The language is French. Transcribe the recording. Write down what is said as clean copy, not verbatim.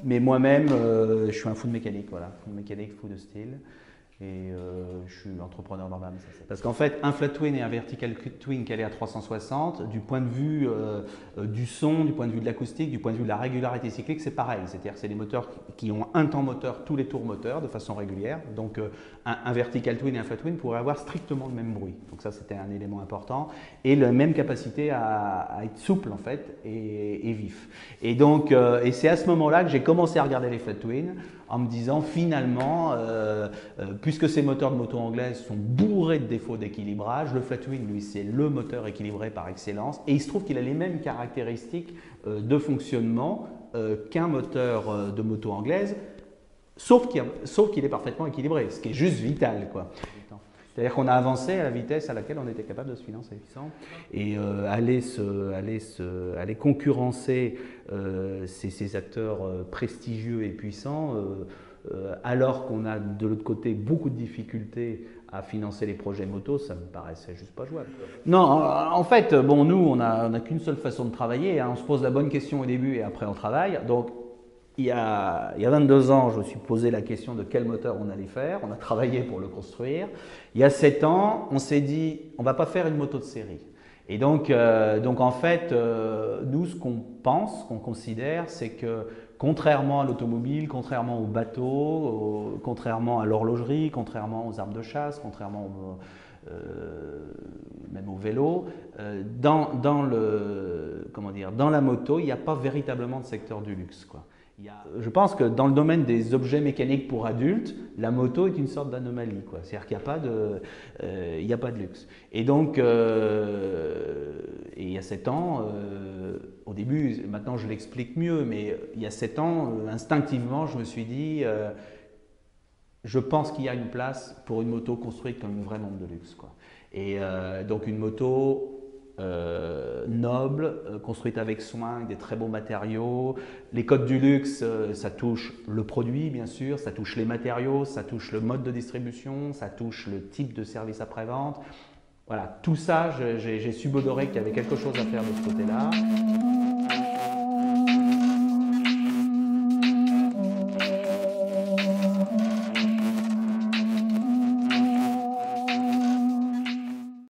Mais moi-même, je suis un fou de mécanique, voilà. Fou de mécanique, fou de style. Et je suis entrepreneur dans l'âme. Parce qu'en fait, un flat twin et un vertical twin calé à 360, du point de vue du son, du point de vue de l'acoustique, du point de vue de la régularité cyclique, c'est pareil. C'est-à-dire que c'est des moteurs qui ont un temps moteur tous les tours moteurs de façon régulière. Donc un vertical twin et un flat twin pourraient avoir strictement le même bruit. Donc ça, c'était un élément important. Et la même capacité à être souple en fait et vif. Et donc, et c'est à ce moment-là que j'ai commencé à regarder les flat twins en me disant finalement, puisque ces moteurs de moto anglaise sont bourrés de défauts d'équilibrage, le flat twin, lui, c'est le moteur équilibré par excellence. Et il se trouve qu'il a les mêmes caractéristiques de fonctionnement qu'un moteur de moto anglaise, sauf qu'il est parfaitement équilibré, ce qui est juste vital, quoi. C'est-à-dire qu'on a avancé à la vitesse à laquelle on était capable de se financer. Et aller concurrencer ces acteurs prestigieux et puissants, alors qu'on a de l'autre côté beaucoup de difficultés à financer les projets moto, ça me paraissait juste pas jouable. Non, en fait, bon, nous, on n'a qu'une seule façon de travailler, hein. On se pose la bonne question au début et après on travaille. Donc, il y a 22 ans, je me suis posé la question de quel moteur on allait faire. On a travaillé pour le construire. Il y a 7 ans, on s'est dit, on ne va pas faire une moto de série. Et donc en fait, nous, ce qu'on pense, qu'on considère, c'est que contrairement à l'automobile, contrairement au bateau, contrairement à l'horlogerie, contrairement aux armes de chasse, contrairement même au vélo, dans la moto, il n'y a pas véritablement de secteur du luxe, quoi. Je pense que dans le domaine des objets mécaniques pour adultes, la moto est une sorte d'anomalie, quoi. C'est-à-dire qu'il n'y a pas de luxe. Et donc, et il y a 7 ans, au début, maintenant je l'explique mieux, mais il y a 7 ans, instinctivement, je me suis dit, je pense qu'il y a une place pour une moto construite comme une vraie montre de luxe, quoi. Et donc une moto noble, construite avec soin, avec des très beaux matériaux. Les codes du luxe, ça touche le produit bien sûr, ça touche les matériaux, ça touche le mode de distribution, ça touche le type de service après-vente. Voilà, tout ça, j'ai subodoré qu'il y avait quelque chose à faire de ce côté-là.